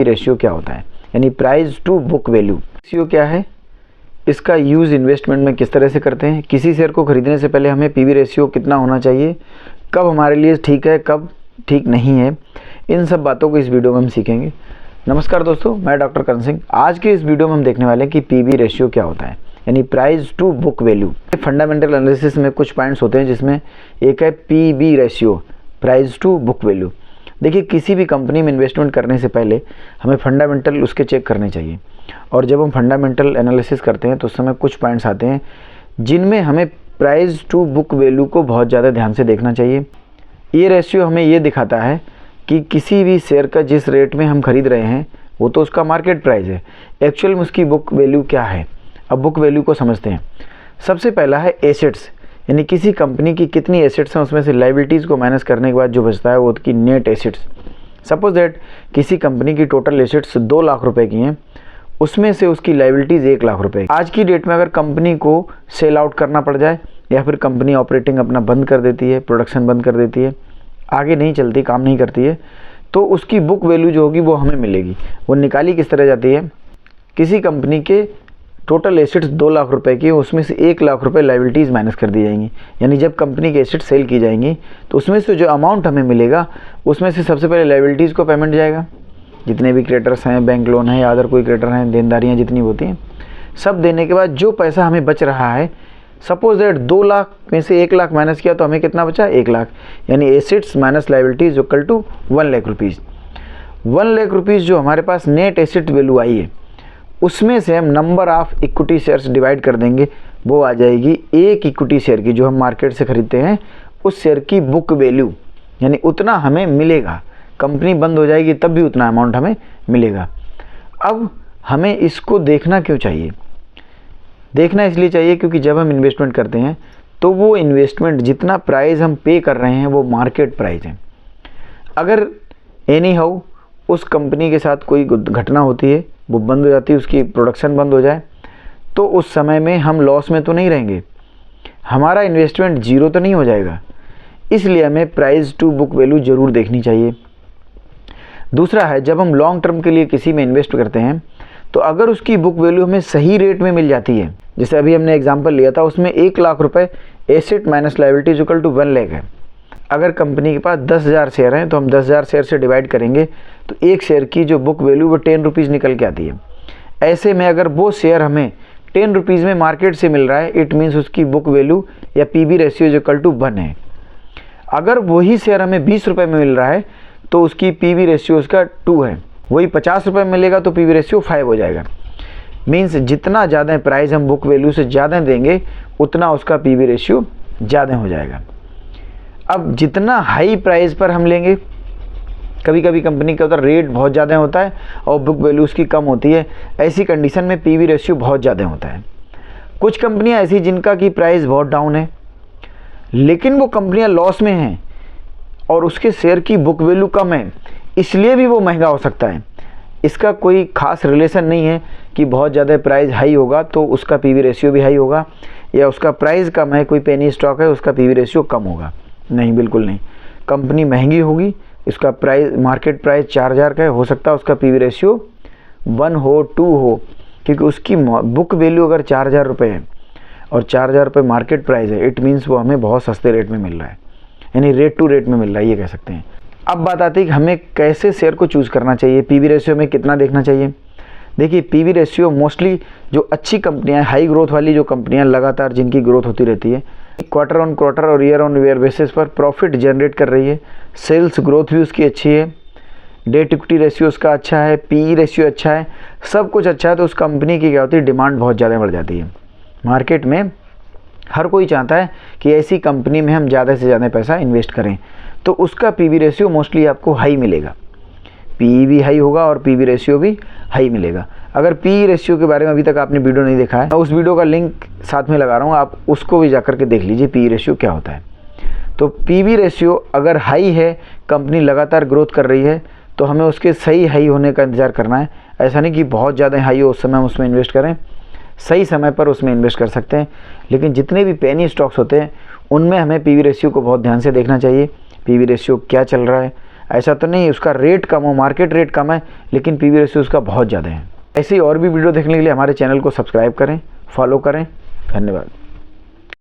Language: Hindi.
रेशियो क्या होता है, यानी price to book value. Ratio क्या है, इसका यूज़ इन्वेस्टमेंट में किस तरह से करते हैं, किसी शेयर को खरीदने से पहले हमें पीवी रेशियो कितना होना चाहिए, कब हमारे लिए ठीक है कब ठीक नहीं है, इन सब बातों को इस वीडियो में हम सीखेंगे। नमस्कार दोस्तों, मैं डॉक्टर करण सिंह। आज के इस वीडियो में हम देखने वाले हैं कि पीवी रेशियो क्या होता है, यानी price to book value. Fundamental analysis में कुछ पॉइंट्स होते हैं जिसमें एक है PV ratio, price to book value. देखिए, किसी भी कंपनी में इन्वेस्टमेंट करने से पहले हमें फंडामेंटल उसके चेक करने चाहिए, और जब हम फंडामेंटल एनालिसिस करते हैं तो उस समय कुछ पॉइंट्स आते हैं जिनमें हमें प्राइस टू बुक वैल्यू को बहुत ज़्यादा ध्यान से देखना चाहिए। ये रेशियो हमें ये दिखाता है कि किसी भी शेयर का जिस रेट में हम खरीद रहे हैं वो तो उसका मार्केट प्राइस है, एक्चुअल में उसकी बुक वैल्यू क्या है। अब बुक वैल्यू को समझते हैं। सबसे पहला है एसेट्स, यानी किसी कंपनी की कितनी एसेट्स हैं, उसमें से लाइबिलिटीज़ को माइनस करने के बाद जो बचता है वो उसकी नेट एसेट्स। सपोज दैट किसी कंपनी की टोटल एसेट्स 2 लाख रुपए की हैं, उसमें से उसकी लाइबिलिटीज़ 1 लाख रुपए। आज की डेट में अगर कंपनी को सेल आउट करना पड़ जाए या फिर कंपनी ऑपरेटिंग अपना बंद कर देती है, प्रोडक्शन बंद कर देती है, आगे नहीं चलती, काम नहीं करती है, तो उसकी बुक वैल्यू जो होगी वो हमें मिलेगी। वो निकाली किस तरह जाती है, किसी कंपनी के टोटल एसेट्स 2 लाख रुपए की, उसमें से 1 लाख रुपए लाइबिलिटीज़ माइनस कर दी जाएंगी। यानी जब कंपनी के एसेट्स सेल की जाएंगी तो उसमें से जो अमाउंट हमें मिलेगा उसमें से सबसे पहले लाइबिलिटीज़ को पेमेंट जाएगा, जितने भी क्रेडिटर्स हैं, बैंक लोन है या अदर कोई क्रेडिटर हैं, देनदारियाँ जितनी होती हैं, सब देने के बाद जो पैसा हमें बच रहा है, सपोज दैट 2 लाख में से 1 लाख माइनस किया तो हमें कितना बचा, 1 लाख। यानी assets minus liabilities equal to 1 lakh rupees. 1 lakh rupees जो हमारे पास नेट एसेट वैल्यू आई है, उसमें से हम number of equity shares divide कर देंगे, वो आ जाएगी एक इक्विटी शेयर की, जो हम मार्केट से खरीदते हैं उस शेयर की बुक वैल्यू, यानी उतना हमें मिलेगा। कंपनी बंद हो जाएगी तब भी उतना अमाउंट हमें मिलेगा। अब हमें इसको देखना क्यों चाहिए, देखना इसलिए चाहिए क्योंकि जब हम इन्वेस्टमेंट करते हैं तो वो इन्वेस्टमेंट जितना प्राइस हम पे कर रहे हैं वो मार्केट प्राइस है। अगर एनी हाउ उस कंपनी के साथ कोई घटना होती है, वो बंद हो जाती है, उसकी प्रोडक्शन बंद हो जाए, तो उस समय में हम लॉस में तो नहीं रहेंगे, हमारा इन्वेस्टमेंट जीरो तो नहीं हो जाएगा। इसलिए हमें प्राइस टू बुक वैल्यू ज़रूर देखनी चाहिए। दूसरा है, जब हम लॉन्ग टर्म के लिए किसी में इन्वेस्ट करते हैं तो अगर उसकी बुक वैल्यू हमें सही रेट में मिल जाती है, जैसे अभी हमने एग्जांपल लिया था, उसमें 1 लाख रुपए asset minus liabilities equal to 1 lakh है। अगर कंपनी के पास 10,000 शेयर हैं तो हम 10,000 शेयर से डिवाइड करेंगे तो एक शेयर की जो बुक वैल्यू वो 10 रुपीज़ निकल के आती है। ऐसे में अगर वो शेयर हमें 10 रुपीज़ में मार्केट से मिल रहा है, इट मीन्स उसकी बुक वैल्यू या पीवी रेशियो इक्वल टू 1 है। अगर वही शेयर हमें 20 रुपये में मिल रहा है तो उसकी पीवी रेशियो उसका 2 है। वही 50 रुपये में मिलेगा तो पीवी रेशियो 5 हो जाएगा। मीन्स जितना ज़्यादा प्राइस हम बुक वैल्यू से ज़्यादा देंगे उतना उसका पीवी रेशियो ज़्यादा हो जाएगा। अब जितना हाई प्राइस पर हम लेंगे, कभी कभी कंपनी का उधर रेट बहुत ज़्यादा होता है और बुक वैल्यू उसकी कम होती है, ऐसी कंडीशन में पीवी रेशियो बहुत ज़्यादा होता है। कुछ कंपनियां ऐसी जिनका की प्राइस बहुत डाउन है लेकिन वो कंपनियां लॉस में हैं और उसके शेयर की बुक वैल्यू कम है, इसलिए भी वो महंगा हो सकता है। इसका कोई खास रिलेशन नहीं है कि बहुत ज़्यादा प्राइस हाई होगा तो उसका पीवी रेशियो भी हाई होगा, या उसका प्राइस कम है, कोई पेनी स्टॉक है, उसका पीवी रेशियो कम होगा। नहीं, बिल्कुल नहीं। कंपनी महंगी होगी, इसका प्राइस मार्केट प्राइस 4,000 का है, हो सकता है उसका पीवी रेशियो 1 हो, 2 हो, क्योंकि उसकी बुक वैल्यू अगर 4,000 रुपये है और 4,000 रुपये मार्केट प्राइस है, इट मीन्स वो हमें बहुत सस्ते रेट में मिल रहा है, यानी रेट टू रेट में मिल रहा है, ये कह सकते हैं। अब बात आती है कि हमें कैसे शेयर को चूज़ करना चाहिए, पीवी रेशियो में कितना देखना चाहिए। देखिए, पीवी रेशियो मोस्टली जो अच्छी कंपनियां, हाई ग्रोथ वाली जो कंपनियां, लगातार जिनकी ग्रोथ होती रहती है, क्वार्टर ऑन क्वार्टर और ईयर ऑन ईयर बेसिस पर प्रॉफिट जनरेट कर रही है, सेल्स ग्रोथ भी उसकी अच्छी है, डेट इक्विटी रेशियो उसका अच्छा है, पीई रेशियो अच्छा है, सब कुछ अच्छा है, तो उस कंपनी की क्या होती है, डिमांड बहुत ज़्यादा बढ़ जाती है। मार्केट में हर कोई चाहता है कि ऐसी कंपनी में हम ज़्यादा से ज़्यादा पैसा इन्वेस्ट करें, तो उसका पीवी रेशियो मोस्टली आपको हाई मिलेगा। पीई भी हाई होगा और पीवी रेशियो भी हाई मिलेगा। अगर पीई रेशियो के बारे में अभी तक आपने वीडियो नहीं देखा है, मैं उस वीडियो का लिंक साथ में लगा रहा हूँ, आप उसको भी जाकर के देख लीजिए पीई रेशियो क्या होता है। तो पीवी रेशियो अगर हाई है, कंपनी लगातार ग्रोथ कर रही है, तो हमें उसके सही हाई होने का इंतज़ार करना है। ऐसा नहीं कि बहुत ज़्यादा हाई हो उस समय हम उसमें इन्वेस्ट करें, सही समय पर उसमें इन्वेस्ट कर सकते हैं। लेकिन जितने भी पेनी स्टॉक्स होते हैं उनमें हमें पीवी रेशियो को बहुत ध्यान से देखना चाहिए। पीवी रेशियो क्या चल रहा है, ऐसा तो नहीं उसका रेट कम हो, मार्केट रेट कम है, लेकिन पीवी रेशियो उसका बहुत ज़्यादा है। ऐसे ही और भी वीडियो देखने के लिए हमारे चैनल को सब्सक्राइब करें, फॉलो करें। धन्यवाद।